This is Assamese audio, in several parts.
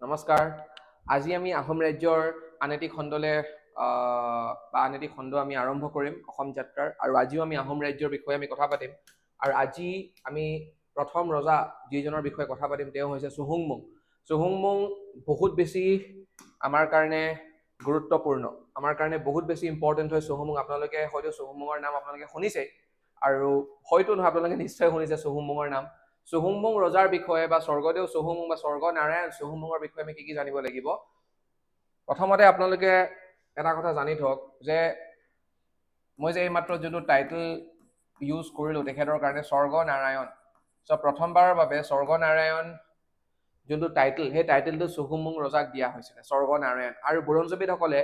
নমস্কাৰ। আজি আমি আহোম ৰাজ্যৰ আন এটি খণ্ডলে আন এটি খণ্ড আমি আৰম্ভ কৰিম অসম যাত্ৰাৰ। আৰু আজিও আমি আহোম ৰাজ্যৰ বিষয়ে আমি কথা পাতিম। আৰু আজি আমি প্ৰথম ৰজা যিজনৰ বিষয়ে কথা পাতিম তেওঁ হৈছে চুহুংমুং। চুহুংমুং বহুত বেছি আমাৰ কাৰণে গুৰুত্বপূৰ্ণ, আমাৰ কাৰণে বহুত বেছি ইম্পৰ্টেণ্ট হয় চুহুংমুং। আপোনালোকে হয়তো চুহুংমুঙৰ নাম আপোনালোকে শুনিছে, আৰু হয়তো নহয় আপোনালোকে নিশ্চয় শুনিছে চুহুংমুঙৰ নাম। চুহুংমুং ৰজাৰ বিষয়ে বা স্বৰ্গদেউ চুহুংমুং বা স্বৰ্গনাৰায়ণ চুহুংমুঙৰ বিষয়ে আমি কি জানিব লাগিব। প্ৰথমতে আপোনালোকে এটা কথা জানি থওক যে মই যে এইমাত্ৰ যোনটো টাইটেল ইউজ কৰিলোঁ তেখেতৰ কাৰণে স্বৰ্গনাৰায়ণ, প্ৰথমবাৰৰ বাবে স্বৰ্গনাৰায়ণ যোনটো টাইটেল, সেই টাইটেলটো চুহুংমুং ৰজাক দিয়া হৈছিলে, স্বৰ্গনাৰায়ণ। আৰু বুৰঞ্জীবিদসকলে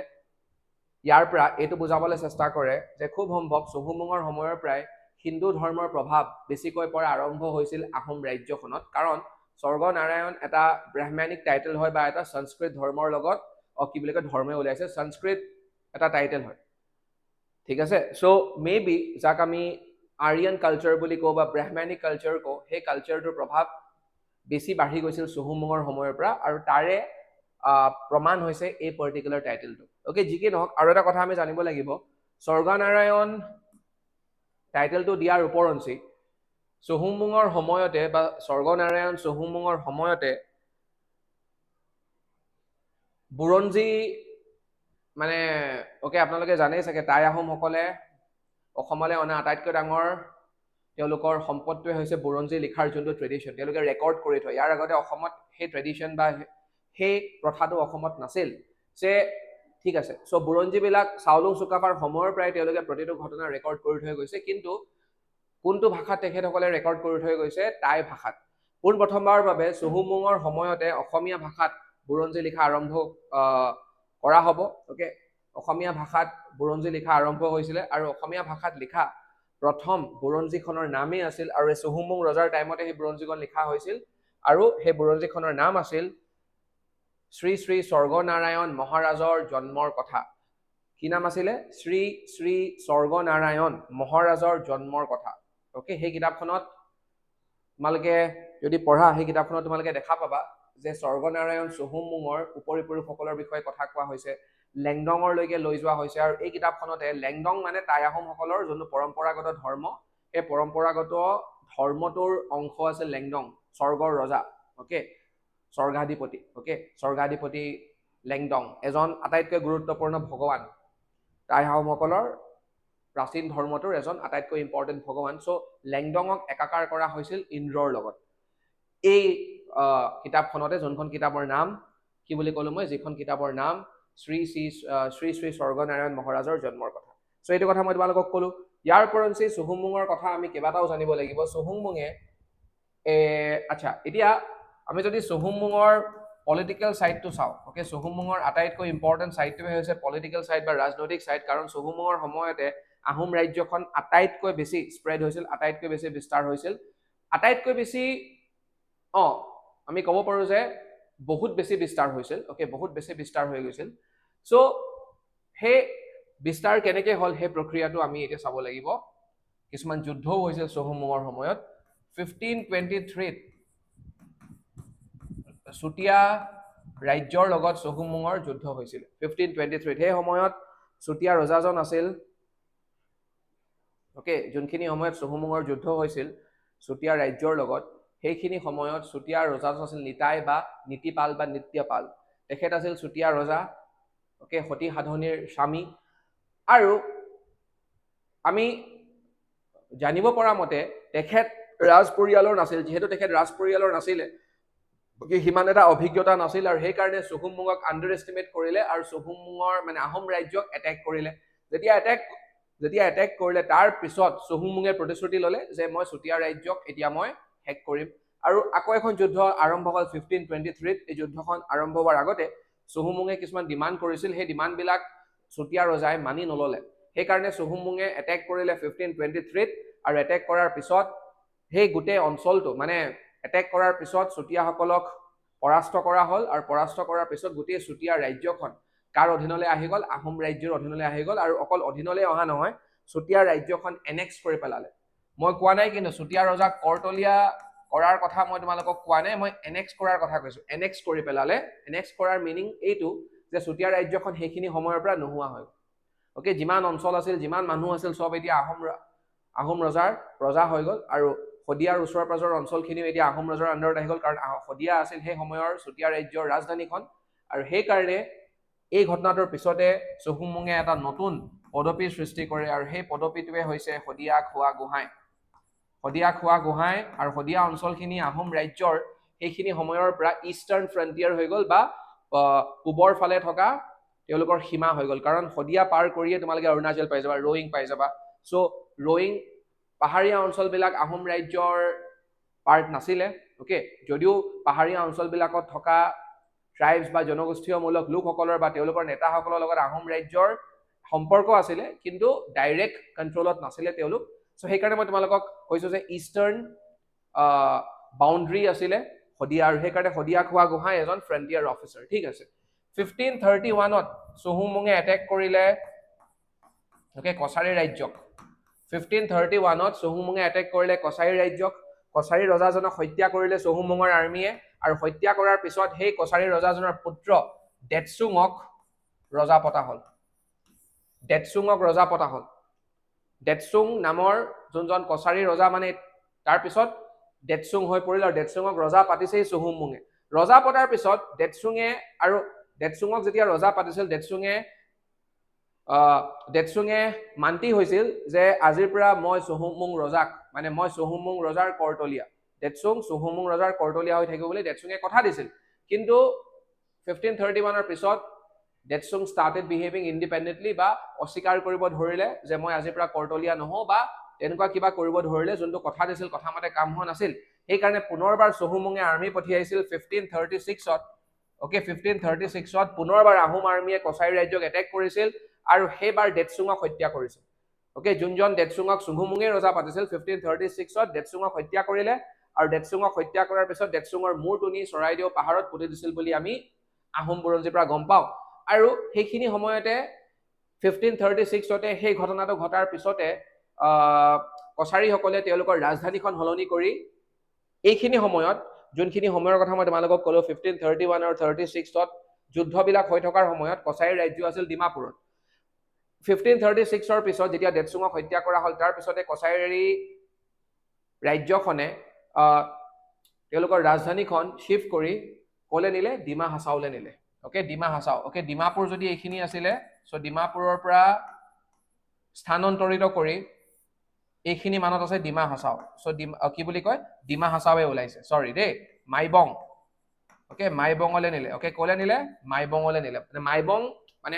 ইয়াৰ পৰা এইটো বুজাবলৈ চেষ্টা কৰে যে খুব সম্ভৱ চুহুংমুঙৰ সময়ৰ পৰাই হিন্দু ধৰ্মৰ প্ৰভাৱ বেছিকৈ পৰা আৰম্ভ হৈছিল আহোম ৰাজ্যখনত, কাৰণ স্বৰ্গনাৰায়ণ এটা ব্ৰাহ্মণিক টাইটেল হয় বা এটা সংস্কৃত ধৰ্মৰ লগত কি বুলি কয় ধৰ্মই ওলাইছে, সংস্কৃত এটা টাইটেল হয়, ঠিক আছে। চ' মে বি যাক আমি আৰিয়ান কালচাৰ বুলি কওঁ বা ব্ৰাহ্মণিক কালচাৰ কওঁ, সেই কালচাৰটোৰ প্ৰভাৱ বেছি বাঢ়ি গৈছিল চুহুংমুঙৰ সময়ৰ পৰা, আৰু তাৰে প্ৰমাণ হৈছে এই পাৰ্টিকুলাৰ টাইটেলটো। অ'কে, যি কি নহওক, আৰু এটা কথা আমি জানিব লাগিব, স্বৰ্গনাৰায়ণ টাইটেলটো দিয়াৰ ওপৰঞ্চি চুহুংমুঙৰ সময়তে বা স্বৰ্গনাৰায়ণ চুহুংমুঙৰ সময়তে বুৰঞ্জী মানে আপোনালোকে জানেই চাগে, টাই আহোমসকলে অসমলৈ অনা আটাইতকৈ ডাঙৰ তেওঁলোকৰ সম্পদটোৱে হৈছে বুৰঞ্জী লিখাৰ যোনটো ট্ৰেডিশ্যন, তেওঁলোকে ৰেকৰ্ড কৰি থয়। ইয়াৰ আগতে অসমত সেই ট্ৰেডিশ্যন বা সেই প্ৰথাটো অসমত নাছিল যে, ঠিক আছে। চ' বুৰঞ্জীবিলাক চাওলুং চুকাফাৰ সময়ৰ পৰাই তেওঁলোকে প্ৰতিটো ঘটনা ৰেকৰ্ড কৰি থৈ গৈছে, কিন্তু কোনটো ভাষাত তেখেতসকলে ৰেকৰ্ড কৰি থৈ গৈছে? টাই ভাষাত। পোনপ্ৰথমবাৰৰ বাবে চুহুংমুঙৰ সময়তে অসমীয়া ভাষাত বুৰঞ্জী লিখা আৰম্ভ কৰা হ'ব। অ'কে, অসমীয়া ভাষাত বুৰঞ্জী লিখা আৰম্ভ হৈছিলে, আৰু অসমীয়া ভাষাত লিখা প্ৰথম বুৰঞ্জীখনৰ নামেই আছিল, আৰু এই চুহুংমুং ৰজাৰ টাইমতে সেই বুৰঞ্জীখন লিখা হৈছিল, আৰু সেই বুৰঞ্জীখনৰ নাম আছিল শ্ৰী শ্ৰী স্বৰ্গনাৰায়ণ মহাৰাজৰ জন্মৰ কথা। কি নাম আছিলে? শ্ৰী শ্ৰী স্বৰ্গনাৰায়ণ মহাৰাজৰ জন্মৰ কথা। অ'কে, সেই কিতাপখনত তোমালোকে যদি পঢ়া, সেই কিতাপখনত তোমালোকে দেখা পাবা যে স্বৰ্গনাৰায়ণ চুহুংমুঙৰ উপৰিপুৰুষসকলৰ বিষয়ে কথা কোৱা হৈছে, লেংডঙৰলৈকে লৈ যোৱা হৈছে। আৰু এই কিতাপখনতে লেংডং মানে টাই আহোমসকলৰ যোনটো পৰম্পৰাগত ধৰ্ম, সেই পৰম্পৰাগত ধৰ্মটোৰ অংশ আছে লেংডং, স্বৰ্গৰ ৰজা। অ'কে, স্বৰ্গাধিপতি। অ'কে, স্বৰ্গাধিপতি লেংডং এজন আটাইতকৈ গুৰুত্বপূৰ্ণ ভগৱান, টাই আহোমসকলৰ প্ৰাচীন ধৰ্মটোৰ এজন আটাইতকৈ ইম্পৰ্টেণ্ট ভগৱান। চ' লেংডঙক একাকাৰ কৰা হৈছিল ইন্দ্ৰৰ লগত। এই কিতাপখনতে, যোনখন কিতাপৰ নাম কি বুলি ক'লো মই, যিখন কিতাপৰ নাম শ্ৰী শ্ৰী শ্ৰী শ্ৰী স্বৰ্গনাৰায়ণ মহাৰাজৰ জন্মৰ কথা। চ' এইটো কথা মই তোমালোকক ক'লো। ইয়াৰ ওপৰঞ্চি চুহুংমুঙৰ কথা আমি কেইবাটাও জানিব লাগিব। চুহুংমুঙে আচ্ছা, এতিয়া আমি যদি চুহুংমুঙৰ পলিটিকেল ছাইডটো চাওঁ, অ'কে, চুহুংমুঙৰ আটাইতকৈ ইম্পৰ্টেণ্ট ছাইডটোৱে হৈছে পলিটিকেল ছাইড বা ৰাজনৈতিক ছাইড, কাৰণ চুহুংমুঙৰ সময়তে আহোম ৰাজ্যখন আটাইতকৈ বেছি স্প্ৰেড হৈছিল, আটাইতকৈ বেছি বিস্তাৰ হৈছিল, আটাইতকৈ বেছি আমি ক'ব পাৰোঁ যে বহুত বেছি বিস্তাৰ হৈছিল। অ'কে, বহুত বেছি বিস্তাৰ হৈ গৈছিল। চ' সেই বিস্তাৰ কেনেকৈ হ'ল, সেই প্ৰক্ৰিয়াটো আমি এতিয়া চাব লাগিব। কিছুমান যুদ্ধও হৈছিল চুহুংমুঙৰ সময়ত। 1523 চুতীয়া ৰাজ্যৰ লগত চুহুংমুঙৰ যুদ্ধ হৈছিল 1523। সেই সময়ত চুতীয়া ৰজাজন আছিল, অ'কে, যোনখিনি সময়ত চুহুংমুঙৰ যুদ্ধ হৈছিল চুতীয়া ৰাজ্যৰ লগত, সেইখিনি সময়ত চুতীয়া ৰজাজন আছিল নিতাই বা নীতিপাল বা নিত্যপাল। তেখেত আছিল চুতীয়া ৰজা, অ'কে, সতী সাধনীৰ স্বামী। আৰু আমি জানিব পৰা মতে তেখেত ৰাজ পৰিয়ালৰ নাছিল, যিহেতু তেখেত ৰাজ পৰিয়ালৰ নাছিলে, সিমান এটা অভিজ্ঞতা নাছিল, আৰু সেইকাৰণে চুহুংমুঙক আণ্ডাৰ এষ্টিমেট কৰিলে, আৰু চুহুংমুঙৰ মানে আহোম ৰাজ্যক এটেক কৰিলে। যেতিয়া এটেক কৰিলে, তাৰ পিছত চুহুংমুঙে প্ৰতিশ্ৰুতি ল'লে যে মই চুতীয়া ৰাজ্যক এতিয়া মই শেষ কৰিম। আৰু আকৌ এখন যুদ্ধ আৰম্ভ হ'ল 1523। এই যুদ্ধখন আৰম্ভ হোৱাৰ আগতে চুহুংমুঙে কিছুমান ডিমাণ্ড কৰিছিল, সেই ডিমাণ্ডবিলাক চুতীয়া ৰজাই মানি নল'লে। সেইকাৰণে চুহুংমুঙে এটেক কৰিলে 1523, আৰু এটেক কৰাৰ পিছত সেই গোটেই অঞ্চলটো মানে এটেক কৰাৰ পিছত চুতীয়াসকলক পৰাস্ত কৰা হ'ল, আৰু পৰাস্ত কৰাৰ পিছত গোটেই চুতীয়া ৰাজ্যখন কাৰ অধীনলৈ আহি গ'ল? আহোম ৰাজ্যৰ অধীনলৈ আহি গ'ল। আৰু অকল অধীনলৈ অহা নহয়, চুতীয়া ৰাজ্যখন এনেক্স কৰি পেলালে। মই কোৱা নাই কিন্তু চুতীয়া ৰজাক কৰাৰ কথা মই তোমালোকক কোৱা নাই, মই এনেক্স কৰাৰ কথা কৈছো। এনেক্স কৰি পেলালে, এনেক্স কৰাৰ মিনিং এইটো যে চুতীয়া ৰাজ্যখন সেইখিনি সময়ৰ পৰা নোহোৱা হৈ গ'ল। অ'কে, যিমান অঞ্চল আছিল, যিমান মানুহ আছিল, চব এতিয়া আহোম ৰজাৰ প্ৰজা হৈ গ'ল, আৰু শদিয়াৰ ওচৰ পাজৰ অঞ্চলখিনিও এতিয়া আহোম ৰজাৰ আণ্ডাৰত আহি গ'ল, কাৰণ শদিয়া আছিল সেই সময়ৰ চুতীয়া ৰাজ্যৰ ৰাজধানীখন। আৰু সেইকাৰণে এই ঘটনাটোৰ পিছতে চুহুংমুঙে এটা নতুন পদবীৰ সৃষ্টি কৰে, আৰু সেই পদবীটোৱে হৈছে শদিয়া খোৱা গোহাঁই। শদিয়া খোৱা গোহাঁই আৰু শদিয়া অঞ্চলখিনি আহোম ৰাজ্যৰ সেইখিনি সময়ৰ পৰা ইষ্টাৰ্ণ ফ্ৰণ্টিয়াৰ হৈ গ'ল, বা পূবৰ ফালে থকা তেওঁলোকৰ সীমা হৈ গ'ল। কাৰণ শদিয়া পাৰ কৰিয়ে তোমালোকে অৰুণাচল পাই যাবা, ৰয়িং পাই যাবা। চ' ৰয়িং পাহাৰীয়া অঞ্চলবিলাক আহোম ৰাজ্যৰ পাৰ্ট নাছিলে। অ'কে, যদিও পাহাৰীয়া অঞ্চলবিলাকত থকা ট্ৰাইবছ বা জনগোষ্ঠীয়মূলক লোকসকলৰ বা তেওঁলোকৰ নেতাসকলৰ লগত আহোম ৰাজ্যৰ সম্পৰ্ক আছিলে, কিন্তু ডাইৰেক্ট কণ্ট্ৰলত নাছিলে তেওঁলোক। চ' সেইকাৰণে মই তোমালোকক কৈছোঁ যে ইষ্টাৰ্ণ বাউণ্ডাৰী আছিলে শদিয়া, আৰু সেইকাৰণে শদিয়া খোৱা গোহাঁই এজন ফ্ৰণ্টিয়াৰ অফিচাৰ। ঠিক আছে, 1531ত চুহুংমুঙে এটেক কৰিলে কছাৰী ৰাজ্যক। 1531ত চুহুংমুঙে এটেক কৰিলে কছাৰী ৰাজ্যক। কছাৰী ৰজাজনক হত্যা কৰিলে চুহুংমুঙৰ আৰ্মীয়ে, আৰু হত্যা কৰাৰ পিছত সেই কছাৰী ৰজাজনৰ পুত্ৰ দেটচুঙক ৰজা পতা হ'ল। দেটচুঙক ৰজা পতা হ'ল। দেটচুং নামৰ যোনজন কছাৰী ৰজা, মানে তাৰপিছত দেটচুং হৈ পৰিল, আৰু দেটচুঙক ৰজা পাতিছেই চুহুংমুঙে। ৰজা পতাৰ পিছত দেটচুঙক যেতিয়া ৰজা পাতিছিল, দেটচুঙে মান্তি হৈছিল যে আজিৰ পৰা মই চুহুংমুং ৰজাক, মানে মই চুহুংমুং ৰজাৰ কৰ্তলীয়া, দেটচুং চুহুংমুং ৰজাৰ কৰ্তলীয়া হৈ থাকিব বুলি দেটচুঙে কথা দিছিল। কিন্তু 1531ৰ পিছত দেটচুং ষ্টাৰ্টেড বিহেভিং ইণ্ডিপেণ্ডেণ্টলি, বা অস্বীকাৰ কৰিব ধৰিলে যে মই আজিৰ পৰা কৰ্তলীয়া নহওঁ, বা তেনেকুৱা কিবা কৰিব ধৰিলে, যোনটো কথা দিছিল কথা মতে কাম হোৱা নাছিল। সেইকাৰণে পুনৰবাৰ চুহুংমুঙে আৰ্মী পঠিয়াইছিল 1536ত। অ'কে, 1536ত পুনৰবাৰ আহোম আৰ্মীয়ে কছাৰী ৰাজ্যক এটেক কৰিছিল, আৰু সেইবাৰ দেটচুঙক হত্যা কৰিছিল। অ'কে, যোনজন দেটচুঙক চুহুংমুঙে ৰজা পাতিছিল 1536ত দেটচুঙক হত্যা কৰিলে, আৰু দেটচুঙক হত্যা কৰাৰ পিছত দেটচুঙৰ মূৰটো নি চৰাইদেউ পাহাৰত পুতি দিছিল বুলি আমি আহোম বুৰঞ্জীৰ পৰা গম পাওঁ। আৰু সেইখিনি সময়তে 1536তে সেই ঘটনাটো ঘটাৰ পিছতে কছাৰীসকলে তেওঁলোকৰ ৰাজধানীখন সলনি কৰি এইখিনি সময়ত, যোনখিনি সময়ৰ কথা মই তোমালোকক ক'লো 1531 আৰু 36ত যুদ্ধবিলাক হৈ থকাৰ সময়ত কছাৰীৰ ৰাজ্য আছিল ডিমাপুৰত। 1536ৰ পিছত যেতিয়া দেটচুঙক হত্যা কৰা হ'ল, তাৰ পিছতে কছাৰী ৰাজ্যখনে তেওঁলোকৰ ৰাজধানীখন শ্বিফ্ট কৰি ক'লে নিলে, ডিমা হাছাওলৈ নিলে। অ'কে, ডিমা হাছাও। অ'কে, ডিমাপুৰ যদি এইখিনি আছিলে, চ' ডিমাপুৰৰ পৰা স্থানান্তৰিত কৰি এইখিনি মানত আছে ডিমা হাছাও। চ' কি বুলি কয়, ডিমা হাছাওৱে ওলাইছে, চৰি দেই, মাইবং। অ'কে, মাইবঙলৈ নিলে। অ'কে, ক'লে নিলে, মাইবঙলৈ নিলে। মানে মাইবং মানে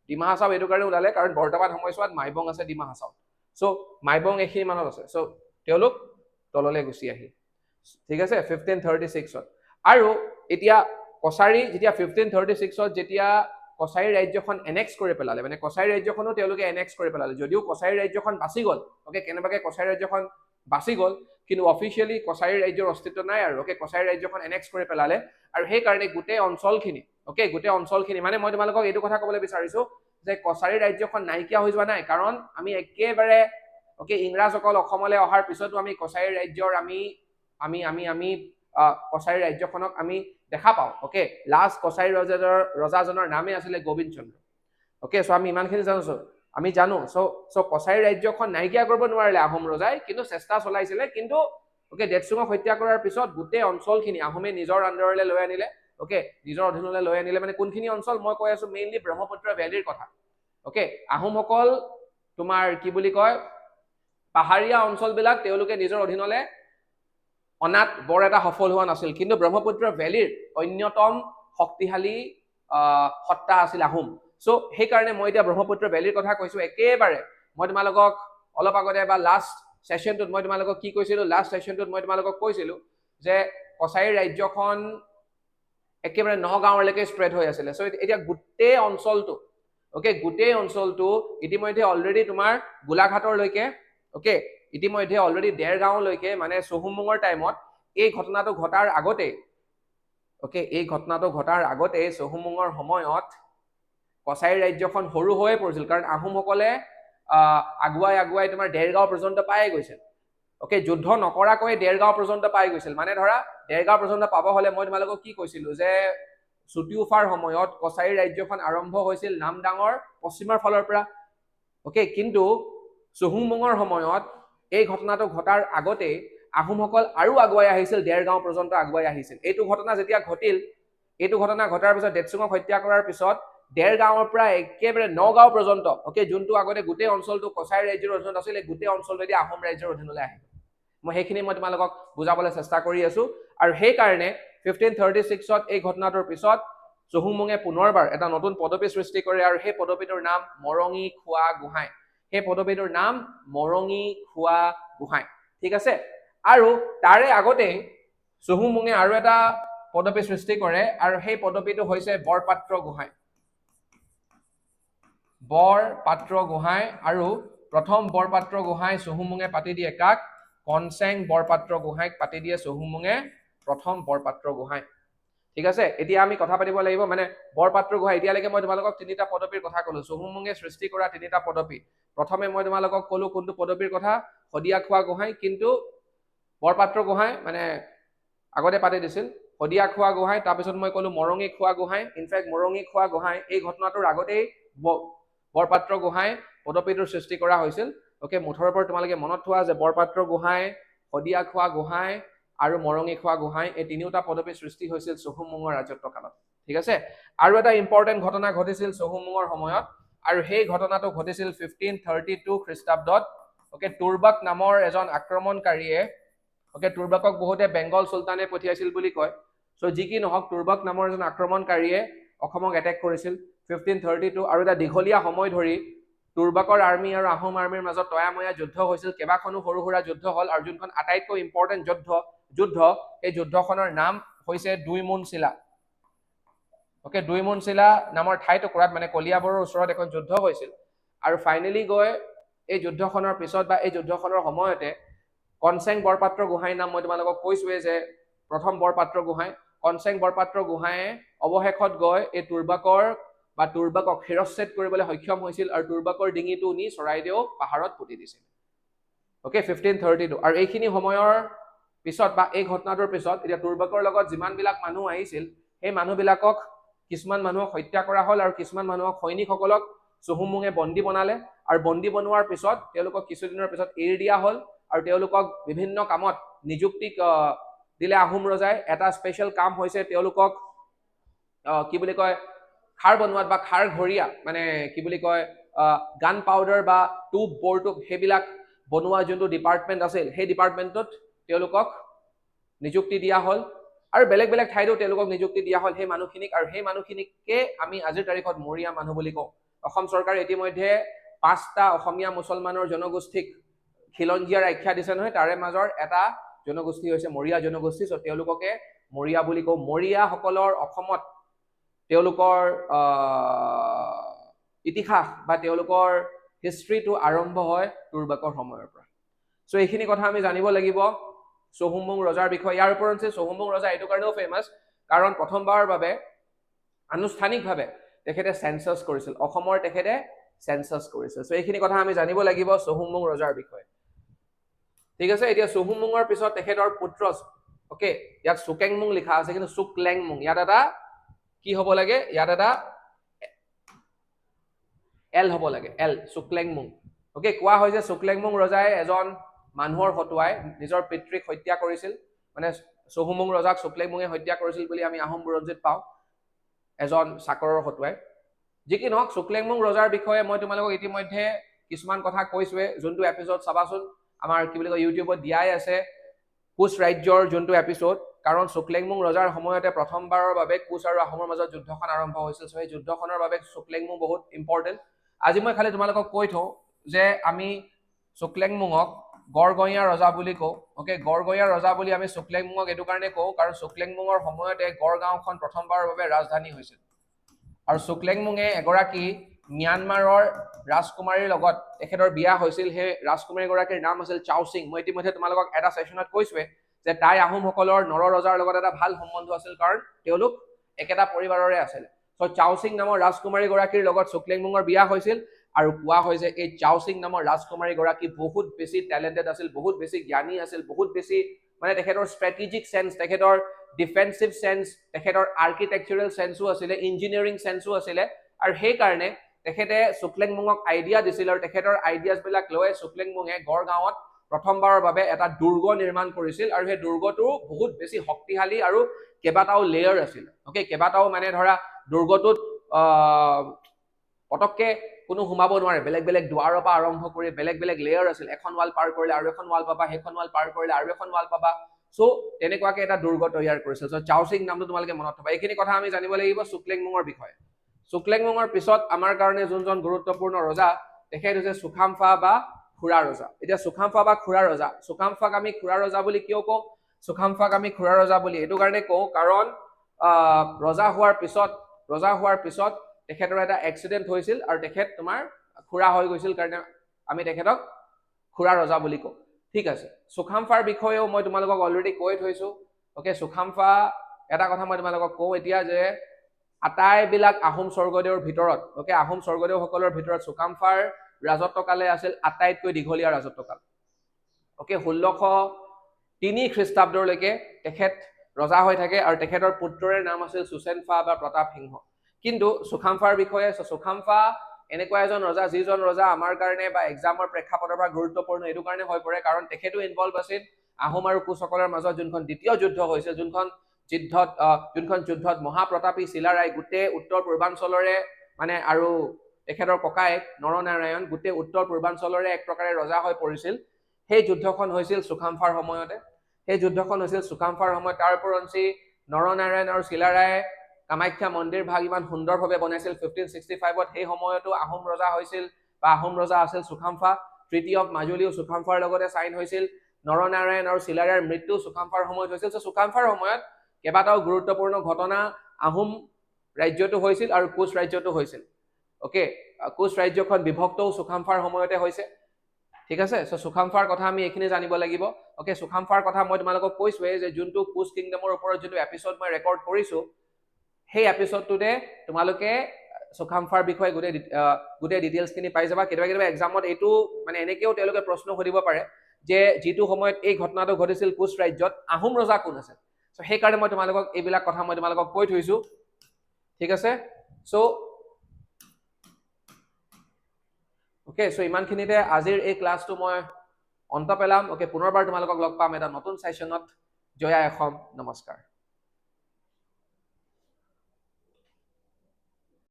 ডিমা হাছাও এইটো কাৰণে ওলালে কাৰণ বৰ্তমান সময়ছোৱাত মাইবং আছে ডিমা হাছাও। চ' মাইবং এইখিনি মানত আছে। চ' তেওঁলোক তললৈ গুচি আহিল। ঠিক আছে, 1536ত। আৰু এতিয়া কছাৰী যেতিয়া 1536ত যেতিয়া কছাৰী ৰাজ্যখন এনেক্স কৰি পেলালে, মানে কছাৰী ৰাজ্যখনো তেওঁলোকে এনেক্স কৰি পেলালে, যদিও কছাৰী ৰাজ্যখন বাচি গ'ল। অ'কে, কেনেবাকে কছাৰী ৰাজ্যখন বাচি গ'ল, কিন্তু অফিচিয়েলি কছাৰী ৰাজ্যৰ অস্তিত্ব নাই আৰু। অ'কে, কছাৰী ৰাজ্যখন এনেক্স কৰি পেলালে, আৰু সেইকাৰণে গোটেই অঞ্চলখিনি, অ'কে, গোটেই অঞ্চলখিনি, মানে মই তোমালোকক এইটো কথা ক'বলৈ বিচাৰিছো যে কছাৰী ৰাজ্যখন নাইকিয়া হৈ যোৱা নাই, কাৰণ আমি একেবাৰে অ'কে ইংৰাজসকল অসমলৈ অহাৰ পিছতো আমি কছাৰী ৰাজ্যৰ কছাৰী ৰাজ্যখনক আমি দেখা পাওঁ। অ'কে, লাষ্ট কছাৰী ৰজাজনৰ নামে আছিলে গোবিন্দ চন্দ্ৰ। অ'কে, চ' আমি ইমানখিনি আমি জানো। চ' কছাৰী ৰাজ্যখন নাইকিয়া কৰিব নোৱাৰিলে আহোম ৰজাই, কিন্তু চেষ্টা চলাইছিলে। কিন্তু অ'কে, দেটচুঙক হত্যা কৰাৰ পিছত গোটেই অঞ্চলখিনি আহোমে নিজৰ আণ্ডাৰলৈ লৈ আনিলে। অ'কে, নিজৰ অধীনলৈ লৈ আনিলে। মানে কোনখিনি অঞ্চল মই কৈ আছো, মেইনলি ব্ৰহ্মপুত্ৰ ভেলীৰ কথা। অ'কে, আহোমসকল তোমাৰ কি বুলি কয়, পাহাৰীয়া অঞ্চলবিলাক তেওঁলোকে নিজৰ অধীনলৈ অনাত বৰ এটা সফল হোৱা নাছিল, কিন্তু ব্ৰহ্মপুত্ৰ ভেলীৰ অন্যতম শক্তিশালী সত্তা আছিল আহোম। চ' সেইকাৰণে মই এতিয়া ব্ৰহ্মপুত্ৰ ভেলীৰ কথা কৈছো। একেবাৰে মই তোমালোকক অলপ আগতে বা লাষ্ট ছেশ্যনটোত মই তোমালোকক কি কৈছিলো, লাষ্ট ছেশ্যনটোত মই তোমালোকক কৈছিলো যে কছাৰী ৰাজ্যখন একেবাৰে নগাঁৱলৈকে স্প্ৰেড হৈ আছিলে। চ' এতিয়া গোটেই অঞ্চলটো, অ'কে, গোটেই অঞ্চলটো ইতিমধ্যে অলৰেডি তোমাৰ গোলাঘাটৰলৈকে, অ'কে, ইতিমধ্যে অলৰেডি দেৰগাঁৱলৈকে, মানে চুহুংমুঙৰ টাইমত এই ঘটনাটো ঘটাৰ আগতেই, অ'কে, এই ঘটনাটো ঘটাৰ আগতেই চুহুংমুঙৰ সময়ত কছাৰী ৰাজ্যখন সৰু হৈয়ে পৰিছিল, কাৰণ আহোমসকলে আগুৱাই তোমাৰ দেৰগাঁও পৰ্যন্ত পায়ে গৈছিল। ওকে যুদ্ধ নকৰাকৈ দেৰগাঁও পৰ্যন্ত পাই গৈছিল মানে ধৰা দেৰগাঁও পৰ্যন্ত পাব হলে মই তোমালোকক কি কৈছিলো যে চুটিউফাৰ সময়ত কছাৰী ৰাজ্যখন আৰম্ভ হৈছিল নামদাঙৰ পশ্চিমৰ ফালৰ পৰা ওকে কিন্তু চুহুংমুঙৰ সময়ত এই ঘটনাটো ঘটাৰ আগতে আহোমসকল আৰু আগুৱাই আহিছিল দেৰগাঁও পৰ্যন্ত আগুৱাই আহিছিল এইটো ঘটনা যেতিয়া ঘটিল এইটো ঘটনা ঘটাৰ পিছত দেৱসিংহক হত্যা কৰাৰ পিছত দেৰগাঁৱৰ পৰা একেবাৰে নগাঁও পৰ্যন্ত ওকে যোনটো আগতে গোটেই অঞ্চলটো কছাৰী ৰাজ্যৰ অধীনত আছিল এই গোটেই অঞ্চলটো এতিয়া আহোম ৰাজ্যৰ অধীনলৈ আহিল মই সেইখিনি মই তোমালোকক বুজাবলৈ চেষ্টা কৰি আছো আৰু সেইকাৰণে 1536ত এই ঘটনাটোৰ পিছত চুহুংমুঙে পুনৰবাৰ এটা নতুন পদবী সৃষ্টি কৰে আৰু সেই পদবীটোৰ নাম মৰঙী খোৱা গোহাঁই সেই পদবীটোৰ নাম মৰঙী খোৱা গোহাঁই ঠিক আছে আৰু তাৰে আগতে চুহুংমুঙে আৰু এটা পদবী সৃষ্টি কৰে আৰু সেই পদবীটো হৈছে বৰপাত্ৰ গোহাঁই বৰপাত্ৰ গোহাঁই আৰু প্ৰথম বৰপাত্ৰ গোহাঁই চুহুংমুঙে পাতি দিয়ে কাক কনচেং বৰপাত্ৰ গোহাঁইক পাতি দিয়ে চুহুংমুঙে প্ৰথম বৰপাত্ৰ গোহাঁই ঠিক আছে এতিয়া আমি কথা পাতিব লাগিব মানে বৰপাত্ৰ গোহাঁই এতিয়ালৈকে মই তোমালোকক তিনিটা পদবীৰ কথা ক'লো চুহুংমুঙে সৃষ্টি কৰা তিনিটা পদবী প্ৰথমে মই তোমালোকক ক'লো কোনটো পদবীৰ কথা শদিয়া খোৱা গোহাঁই কিন্তু বৰপাত্ৰ গোহাঁই মানে আগতে পাতি দিছিল শদিয়া খোৱা গোহাঁই তাৰপিছত মই ক'লো মৰঙী খোৱা গোহাঁই ইনফেক্ট মৰঙী খোৱা গোহাঁই এই ঘটনাটোৰ আগতেই বৰপাত্ৰ গোহাঁই পদবীটোৰ সৃষ্টি কৰা হৈছিল ওকে মুঠৰ ওপৰত তোমালোকে মনত থোৱা যে বৰপাত্ৰ গোহাঁই শদিয়া খোৱা গোহাঁই আৰু মৰঙী খোৱা গোহাঁই এই তিনিওটা পদবী সৃষ্টি হৈছিল চুহুংমুঙৰ ৰাজত্ব কালত ঠিক আছে আৰু এটা ইম্পৰ্টেণ্ট ঘটনা ঘটিছিল চুহুংমুঙৰ সময়ত আৰু সেই ঘটনাটো ঘটিছিল 1532 খ্ৰীষ্টাব্দত ওকে তুৰ্বাক নামৰ এজন আক্ৰমণকাৰীয়ে ওকে তুৰ্বাকক বহুতে বেংগল চুলতানে পঠিয়াইছিল বুলি কয় সো যি কি নহওক তুৰ্বাক নামৰ এজন আক্ৰমণকাৰীয়ে অসমক এটেক কৰিছিল 1532 আৰু এটা দীঘলীয়া সময় ধৰি তুৰ্বাকৰ আৰ্মি আৰু আহোম আৰ্মিৰ মাজত তয়াময়া যুদ্ধ হৈছিল কেইবাখনো সৰু সুৰা যুদ্ধ হ'ল আৰু যোনখন আটাইতকৈ ইম্পৰ্টেণ্ট যুদ্ধ এই যুদ্ধখনৰ নাম হৈছে দুইমুন চিলা ওকে দুইমুন চিলা নামৰ ঠাইটুকুৰাত মানে কলিয়াবৰৰ ওচৰত এখন যুদ্ধ হৈছিল আৰু ফাইনেলি গৈ এই যুদ্ধখনৰ পিছত বা এই যুদ্ধখনৰ সময়তে কনচেং বৰপাত্ৰ গোহাঁইৰ নাম মই তোমালোকক কৈছোৱে যে প্ৰথম বৰপাত্ৰ গোহাঁই কনচেং বৰপাত্ৰ গোহাঁয়ে অৱশেষত গৈ এই তুৰ্বাকক শিৰচ্ছেদ কৰিবলৈ সক্ষম হৈছিল আৰু তুৰ্বাকৰ ডিঙিটো নি চৰাইদেউ পাহাৰত পুতি দিছিল ওকে 1532 আৰু এইখিনি সময়ৰ পিছত বা এই ঘটনাটোৰ পিছত এতিয়া তুৰ্বাকৰ লগত যিমানবিলাক মানুহ আহিছিল সেই মানুহবিলাকক কিছুমান মানুহক হত্যা কৰা হ'ল আৰু কিছুমান মানুহক সৈনিকসকলক চুহুংমুঙে বন্দী বনালে আৰু বন্দী বনোৱাৰ পিছত তেওঁলোকক কিছুদিনৰ পিছত এৰি দিয়া হ'ল আৰু তেওঁলোকক বিভিন্ন কামত নিযুক্তি দিলে আহোম ৰজাই এটা স্পেচিয়েল কাম হৈছে তেওঁলোকক কি বুলি কয় খাৰ বনোৱাত বা খাৰ ঘৰিয়া মানে কি বুলি কয় গান পাউডাৰ বা টুপ বৰটুপ সেইবিলাক বনোৱা যোনটো ডিপাৰ্টমেণ্ট আছিল সেই ডিপাৰ্টমেণ্টত তেওঁলোকক নিযুক্তি দিয়া হ'ল আৰু বেলেগ বেলেগ ঠাইতো তেওঁলোকক নিযুক্তি দিয়া হ'ল সেই মানুহখিনিক আৰু সেই মানুহখিনিকে আমি আজিৰ তাৰিখত মৰিয়া মানুহ বুলি কওঁ অসম চৰকাৰে ইতিমধ্যে 5টা অসমীয়া মুছলমানৰ জনগোষ্ঠীক খিলঞ্জীয়াৰ আখ্যা দিছে নহয় তাৰে মাজৰ এটা জনগোষ্ঠী হৈছে মৰিয়া জনগোষ্ঠী চ' তেওঁলোককে মৰিয়া বুলি কওঁ মৰিয়াসকলৰ অসমত তেওঁলোকৰ ইতিহাস বা তেওঁলোকৰ হিষ্ট্ৰীটো আৰম্ভ হয় তুৰ্বাকৰ সময়ৰ পৰা চ' এইখিনি কথা আমি জানিব লাগিব চুহুংমুং ৰজাৰ বিষয়ে ইয়াৰ ওপৰত চুহুংমুং ৰজা এইটো কাৰণেও ফেমাছ কাৰণ প্ৰথমবাৰৰ বাবে আনুষ্ঠানিকভাৱে তেখেতে চেন্সাছ কৰিছিল অসমৰ তেখেতে চেন্সাছ কৰিছিল চ' এইখিনি কথা আমি জানিব লাগিব চুহুংমুং ৰজাৰ বিষয়ে ঠিক আছে এতিয়া চুহুংমুঙৰ পিছত তেখেতৰ পুত্ৰ ওকে ইয়াত চুকেংমুং লিখা আছে কিন্তু চুকলেংমুং ইয়াত এটা কি হ'ব লাগে ইয়াত এটা এল হ'ব লাগে এল চুকলেংমুং ওকে কোৱা হয় যে চুকলেংমুং ৰজাই এজন মানুহৰ হতুৱাই নিজৰ পিতৃক হত্যা কৰিছিল মানে চুহুংমুং ৰজাক চুকলেংমুঙে হত্যা কৰিছিল বুলি আমি আহোম বুৰঞ্জীত পাওঁ এজন চাকৰৰ হতুৱাই যি কি নহওক চুকলেংমুং ৰজাৰ বিষয়ে মই তোমালোকক ইতিমধ্যে কিছুমান কথা কৈছোৱে যোনটো এপিসোড চাবাচোন আমাৰ কি বুলি কয় ইউটিউবত দিয়াই আছে কোচ ৰাজ্যৰ যোনটো এপিসোড কাৰণ চুকলেংমুং ৰজাৰ সময়তে প্ৰথমবাৰৰ বাবে কোচ আৰু আহোমৰ মাজত যুদ্ধখন আৰম্ভ হৈছিল সেই যুদ্ধখনৰ বাবে চুকলেংমুং বহুত ইম্পৰ্টেণ্ট আজি মই খালি তোমালোকক কৈ থওঁ যে আমি চুকলেংমুঙক গড়গঞা ৰজা বুলি কওঁ ওকে গড়গঞা ৰজা বুলি আমি চুকলেংমুঙক এইটো কাৰণে কওঁ কাৰণ চুকলেংমুঙৰ সময়তে গড়গাঁওখন প্ৰথমবাৰৰ বাবে ৰাজধানী হৈছিল আৰু চুকলেংমুঙে এগৰাকী ম্যানমাৰৰ ৰাজকুমাৰীৰ লগত তেখেতৰ বিয়া হৈছিল সেই ৰাজকুমাৰীগৰাকীৰ নাম আছিল চাওচিং মই ইতিমধ্যে তোমালোকক এটা সেশনত কৈছোৱে যে তাই আহোমসকলৰ নৰ ৰজাৰ লগত এটা ভাল সম্বন্ধ আছিল কাৰণ তেওঁলোক একেটা পৰিবাৰৰে আছিল চ' চাওচিং নামৰ ৰাজকুমাৰীগৰাকীৰ লগত চুকলেংমুঙৰ বিয়া হৈছিল আৰু কোৱা হয় যে এই চাওচিং নামৰ ৰাজকুমাৰীগৰাকী বহুত বেছি টেলেণ্টেড আছিল, বহুত বেছি জ্ঞানী আছিল, বহুত বেছি মানে তেখেতৰ ষ্ট্ৰেটেজিক চেন্স, তেখেতৰ ডিফেন্সিভ চেন্স, তেখেতৰ আৰ্কিটেকচাৰেল চেন্সো আছিলে, ইঞ্জিনিয়াৰিং চেন্সো আছিলে, আৰু সেইকাৰণে তেখেতে চুকলেংমুঙক আইডিয়া দিছিল, আৰু তেখেতৰ আইডিয়াছবিলাক লৈ চুকলেংমুঙে গড়গাঁৱত প্ৰথমবাৰৰ বাবে এটা দুৰ্গ নিৰ্মাণ কৰিছিল, আৰু সেই দুৰ্গটো বহুত বেছি শক্তিশালী আৰু কেইবাটাও লেয়াৰ আছিল। অ'কে, কেইবাটাও মানে ধৰা দুৰ্গটোত পটককে কোনো সোমাব নোৱাৰে, বেলেগ বেলেগ দুৱাৰৰ পৰা আৰম্ভ কৰি বেলেগ বেলেগ লেয়াৰ আছিল, এখন ৱাল পাৰ কৰিলে আৰু এখন ৱাল পাবা, সেইখন ৱাল পাৰ কৰিলে আৰু এখন ৱাল পাবা। চ' তেনেকুৱাকে এটা দুৰ্গ তৈয়াৰ কৰিছিল। চ' চাওচিং নামটো তোমালোকে মনত থবা। এইখিনি কথা আমি জানিব লাগিব চুকলেংমুঙৰ বিষয়ে। চুকলেংমুঙৰ পিছত আমাৰ কাৰণে যোনজন গুৰুত্বপূৰ্ণ ৰজা, তেখেত হৈছে চুকাম্ফা বা খুৰা ৰজা। এতিয়া চুকাম্ফা বা খুৰা ৰজা, চুকাম্ফাক আমি খুৰা ৰজা বুলি কিয় কওঁ? চুকাম্ফাক আমি খুৰা ৰজা বুলি এইটো কাৰণে কওঁ কাৰণ ৰজা হোৱাৰ পিছত তেখেতৰ এটা এক্সিডেণ্ট হৈছিল, আৰু তেখেত তোমাৰ খুৰা হৈ গৈছিল কাৰণে আমি তেখেতক খুৰা ৰজা বুলি কওঁ। ঠিক আছে, চুকাম্ফাৰ বিষয়েও মই তোমালোকক অলৰেডি কৈ থৈছো। অ'কে, চুকাম্ফা এটা কথা মই তোমালোকক কওঁ এতিয়া যে আটাইবিলাক আহোম স্বৰ্গদেউৰ ভিতৰত, অ'কে, আহোম স্বৰ্গদেউসকলৰ ভিতৰত চুকাম্ফাৰ ৰাজত্বকালে আছিল আটাইতকৈ দীঘলীয়া ৰাজত্বকাল। অ'কে, 1603 খ্ৰীষ্টাব্দলৈকে তেখেত ৰজা হৈ থাকে, আৰু তেখেতৰ পুত্ৰৰে নাম আছিল চুচেনফা বা প্ৰতাপ সিংহ। কিন্তু চুকাম্ফাৰ বিষয়ে, চুকাম্ফা এনেকুৱা এজন ৰজা, যিজন ৰজা আমাৰ কাৰণে বা এক্সামৰ প্ৰেক্ষাপটৰ পৰা গুৰুত্বপূৰ্ণ এইটো কাৰণে হৈ পৰে কাৰণ তেখেতো ইনভলভ আছিল আহোম আৰু কোচসকলৰ মাজত যোনখন দ্বিতীয় যুদ্ধ হৈছিল, যোনখন যুদ্ধত মহাপ্ৰতাপী চিলাৰায় গোটেই উত্তৰ পূৰ্বাঞ্চলৰে মানে, আৰু তেখেতৰ ককায়েক নৰনাৰায়ণ গোটেই উত্তৰ পূৰ্বাঞ্চলৰে এক প্ৰকাৰে ৰজা হৈ পৰিছিল। সেই যুদ্ধখন হৈছিল চুকাম্ফাৰ সময়তে। তাৰ উপৰঞ্চি নৰনাৰায়ণ আৰু চিলাৰায়ে কামাখ্যা মন্দিৰ ভাগ ইমান সুন্দৰভাৱে বনাইছিল 1565ত। সেই সময়তো আহোম ৰজা হৈছিল বা আহোম ৰজা আছিল চুকাম্ফা। ট্ৰিটি অফ মাজুলীও চুকাম্ফাৰ লগতে চাইন হৈছিল। নৰনাৰায়ণ আৰু চিলাৰায়ৰ মৃত্যু চুকাম্ফাৰ সময়ত হৈছিল। চুকাম্ফাৰ সময়ত কেইবাটাও গুৰুত্বপূৰ্ণ ঘটনা আহোম ৰাজ্যটো হৈছিল আৰু কোচ ৰাজ্যটো হৈছিল। অ'কে, কোচ ৰাজ্যখন বিভক্তও চুকাম্ফাৰ সময়তে হৈছে। ঠিক আছে, চ' চুকাম্ফাৰ কথা আমি এইখিনি জানিব লাগিব। অ'কে, চুকাম্ফাৰ কথা মই তোমালোকক কৈছোৱেই যে যোনটো কোচ কিংডমৰ ওপৰত যোনটো এপিছড মই ৰেকৰ্ড কৰিছো, সেই এপিছডটোতে তোমালোকে চুকাম্ফাৰ বিষয়ে গোটেই ডিটেইলছখিনি পাই যাবা। কেতিয়াবা এক্সামত এইটো মানে এনেকেও তেওঁলোকে প্ৰশ্ন সুধিব পাৰে যে যিটো সময়ত এই ঘটনাটো ঘটিছিল কোচ ৰাজ্যত আহোম ৰজা কোন আছে। চ' সেইকাৰণে মই তোমালোকক এইবিলাক কথা মই তোমালোকক কৈ থৈছো। ঠিক আছে, চ' অ'কে, চ' ইমানখিনিতে আজিৰ এই ক্লাছটো মই অন্ত পেলাম। অ'কে, পুনৰবাৰ তোমালোকক লগ পাম এটা নতুন ছেশ্যনত। জয় আই অসম, নমস্কাৰ।